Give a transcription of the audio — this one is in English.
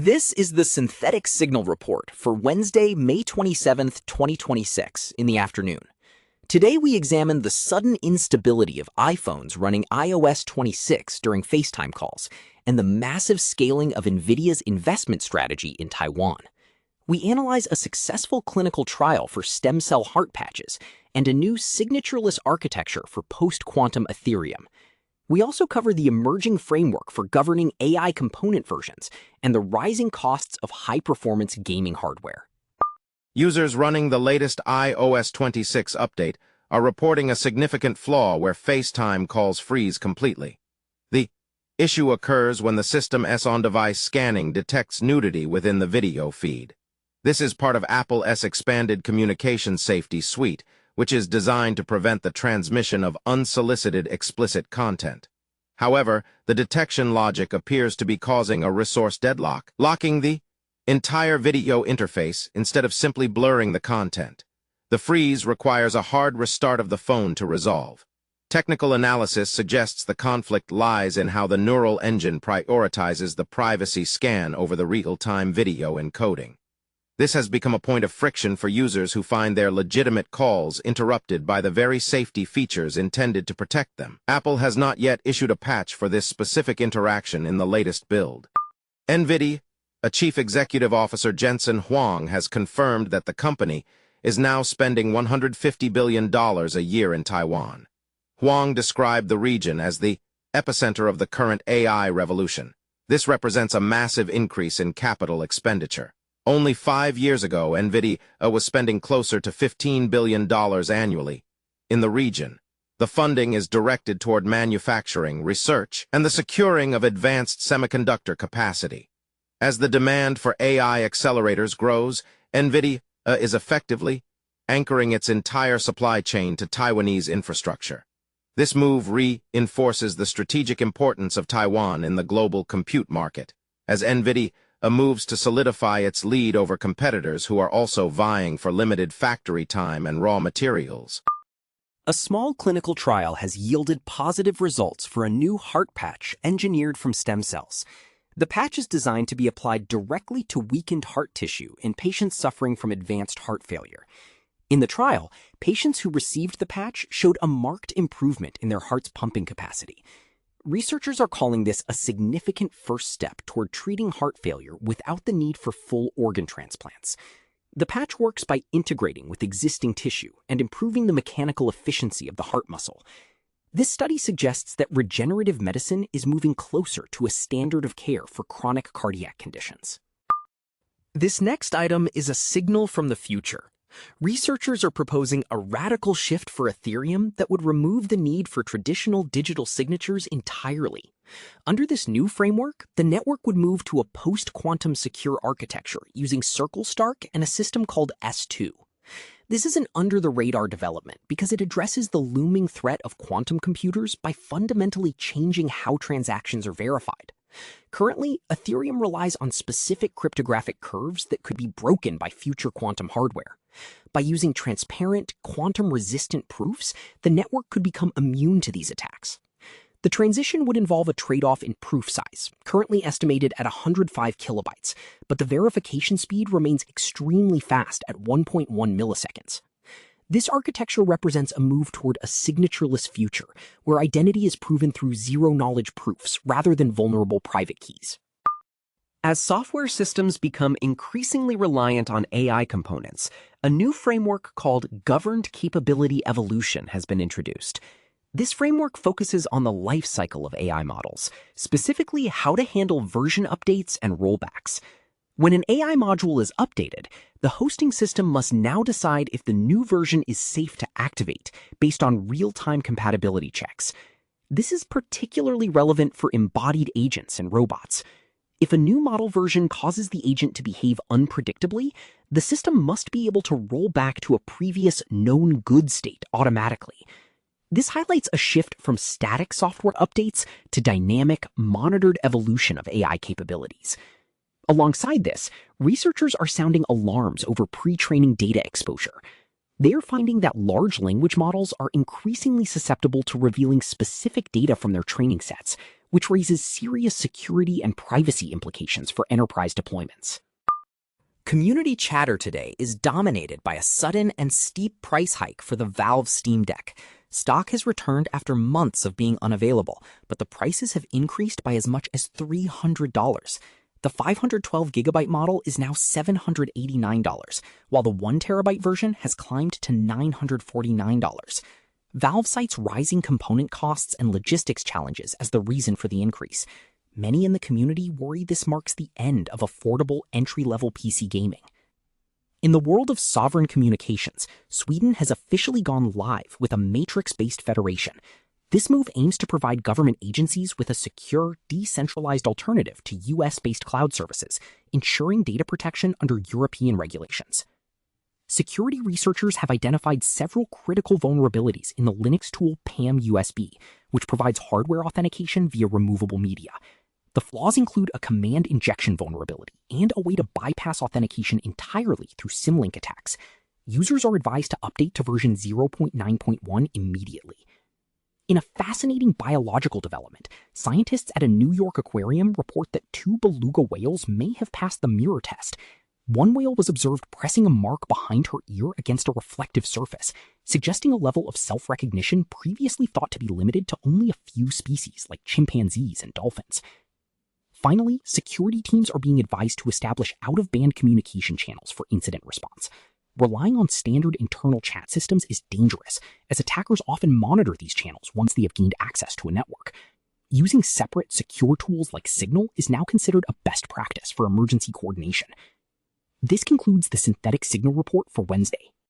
This is the Synthetic Signal Report for Wednesday, May 27th, 2026, in the afternoon. Today we examine the sudden instability of iPhones running iOS 26 during FaceTime calls and the massive scaling of Nvidia's investment strategy in Taiwan. We analyze a successful clinical trial for stem cell heart patches and a new signatureless architecture for post-quantum Ethereum. We also cover the emerging framework for governing AI component versions and the rising costs of high-performance gaming hardware. Users running the latest iOS 26 update are reporting a significant flaw where FaceTime calls freeze completely. The issue occurs when the system's on-device scanning detects nudity within the video feed. This is part of Apple's expanded communication safety suite, which is designed to prevent the transmission of unsolicited explicit content. However, the detection logic appears to be causing a resource deadlock, locking the entire video interface instead of simply blurring the content. The freeze requires a hard restart of the phone to resolve. Technical analysis suggests the conflict lies in how the neural engine prioritizes the privacy scan over the real-time video encoding. This has become a point of friction for users who find their legitimate calls interrupted by the very safety features intended to protect them. Apple has not yet issued a patch for this specific interaction in the latest build. Nvidia, a chief executive officer Jensen Huang has confirmed that the company is now spending $150 billion a year in Taiwan. Huang described the region as the epicenter of the current AI revolution. This represents a massive increase in capital expenditure. Only 5 years ago, Nvidia was spending closer to $15 billion annually in the region. The funding is directed toward manufacturing, research, and the securing of advanced semiconductor capacity. As the demand for AI accelerators grows, Nvidia is effectively anchoring its entire supply chain to Taiwanese infrastructure. This move reinforces the strategic importance of Taiwan in the global compute market, as Nvidia moves to solidify its lead over competitors who are also vying for limited factory time and raw materials. A small clinical trial has yielded positive results for a new heart patch engineered from stem cells. The patch is designed to be applied directly to weakened heart tissue in patients suffering from advanced heart failure. In the trial, patients who received the patch showed a marked improvement in their heart's pumping capacity. Researchers are calling this a significant first step toward treating heart failure without the need for full organ transplants. The patch works by integrating with existing tissue and improving the mechanical efficiency of the heart muscle. This study suggests that regenerative medicine is moving closer to a standard of care for chronic cardiac conditions. This next item is a signal from the future. Researchers are proposing a radical shift for Ethereum that would remove the need for traditional digital signatures entirely. Under this new framework, the network would move to a post-quantum secure architecture using CircleStark and a system called S2. This is an under-the-radar development because it addresses the looming threat of quantum computers by fundamentally changing how transactions are verified. Currently, Ethereum relies on specific cryptographic curves that could be broken by future quantum hardware. By using transparent, quantum-resistant proofs, the network could become immune to these attacks. The transition would involve a trade-off in proof size, currently estimated at 105 kilobytes, but the verification speed remains extremely fast at 1.1 milliseconds. This architecture represents a move toward a signatureless future, where identity is proven through zero-knowledge proofs rather than vulnerable private keys. As software systems become increasingly reliant on AI components, a new framework called Governed Capability Evolution has been introduced. This framework focuses on the life cycle of AI models, specifically how to handle version updates and rollbacks. When an AI module is updated, the hosting system must now decide if the new version is safe to activate based on real-time compatibility checks. This is particularly relevant for embodied agents and robots. If a new model version causes the agent to behave unpredictably, the system must be able to roll back to a previous known good state automatically. This highlights a shift from static software updates to dynamic, monitored evolution of AI capabilities. Alongside this, researchers are sounding alarms over pre-training data exposure. They are finding that large language models are increasingly susceptible to revealing specific data from their training sets, which raises serious security and privacy implications for enterprise deployments. Community chatter today is dominated by a sudden and steep price hike for the Valve Steam Deck. Stock has returned after months of being unavailable, but the prices have increased by as much as $300. The 512GB model is now $789, while the 1TB version has climbed to $949. Valve cites rising component costs and logistics challenges as the reason for the increase. Many in the community worry this marks the end of affordable entry-level PC gaming. In the world of sovereign communications, Sweden has officially gone live with a matrix-based federation. This move aims to provide government agencies with a secure, decentralized alternative to US-based cloud services, ensuring data protection under European regulations. Security researchers have identified several critical vulnerabilities in the Linux tool PAM-USB, which provides hardware authentication via removable media. The flaws include a command injection vulnerability and a way to bypass authentication entirely through symlink attacks. Users are advised to update to version 0.9.1 immediately. In a fascinating biological development, scientists at a New York aquarium report that 2 beluga whales may have passed the mirror test. One whale was observed pressing a mark behind her ear against a reflective surface, suggesting a level of self-recognition previously thought to be limited to only a few species like chimpanzees and dolphins. Finally, security teams are being advised to establish out-of-band communication channels for incident response. Relying on standard internal chat systems is dangerous, as attackers often monitor these channels once they have gained access to a network. Using separate, secure tools like Signal is now considered a best practice for emergency coordination. This concludes the Synthetic Signal report for Wednesday,